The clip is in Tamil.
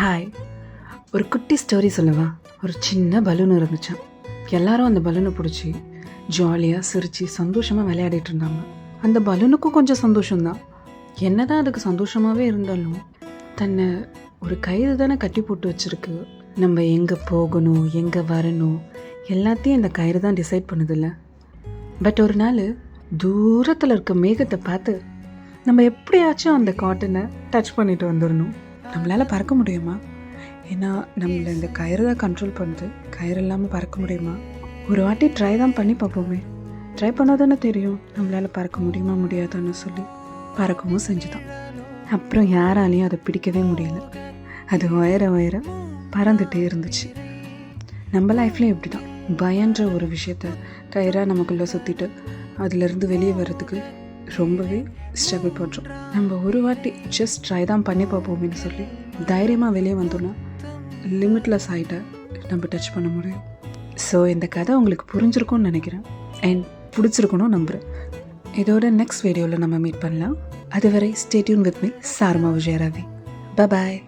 ஹாய், ஒரு குட்டி ஸ்டோரி சொல்லவா? ஒரு சின்ன பலூன் இருந்துச்சான். எல்லாரும் அந்த பலூனை பிடிச்சி ஜாலியாக சிரித்து சந்தோஷமாக விளையாடிட்டு இருந்தாங்க. அந்த பலூனுக்கும் கொஞ்சம் சந்தோஷம்தான். என்னதான் அதுக்கு சந்தோஷமாகவே இருந்தாலும் தன்னை ஒரு கயிறு தானே கட்டி போட்டு வச்சுருக்கு. நம்ம எங்கே போகணும், எங்கே வரணும் எல்லாத்தையும் இந்த கயிறு தான் டிசைட் பண்ணுதில்ல. பட் ஒரு நாள் தூரத்தில் இருக்க மேகத்தை பார்த்து நம்ம எப்படியாச்சும் அந்த காட்டனை டச் பண்ணிட்டு வந்துடணும். நம்மளால் பறக்க முடியுமா? ஏன்னா நம்மளை இந்த கயிறு தான் கண்ட்ரோல் பண்ணுது. கயிறு இல்லாமல் பறக்க முடியுமா? ஒரு வாட்டி ட்ரை தான் பண்ணி பார்ப்போமே. ட்ரை பண்ணாதானே தெரியும் நம்மளால் பறக்க முடியுமா முடியாதான்னு சொல்லி. பறக்கவும் செஞ்சுதான். அப்புறம் யாராலையும் அதை பிடிக்கவே முடியல. அது உயர பறந்துகிட்டே இருந்துச்சு. நம்ம லைஃப்லேயும் இப்படி தான். பயன்ற ஒரு விஷயத்த கயிறாக நமக்குள்ளே சுற்றிட்டு அதிலேருந்து வெளியே வர்றதுக்கு ரொம்பவே ஸ்ட்ரகிள் பண்ணுறோம். நம்ம ஒரு வாட்டி ஜஸ்ட் ட்ரை தான் பண்ணி பார்ப்போமேன்னு சொல்லி தைரியமாக வெளியே வந்தோன்னா லிமிட்லெஸ் ஆகிட்ட நம்ம டச் பண்ண முடியும். ஸோ இந்த கதை உங்களுக்கு புரிஞ்சிருக்கும்னு நினைக்கிறேன் அண்ட் பிடிச்சிருக்கணும் நம்புகிறேன். இதோட நெக்ஸ்ட் வீடியோவில் நம்ம மீட் பண்ணலாம். அதுவரை stay tune with me Sharma Vijayaravi. Bye.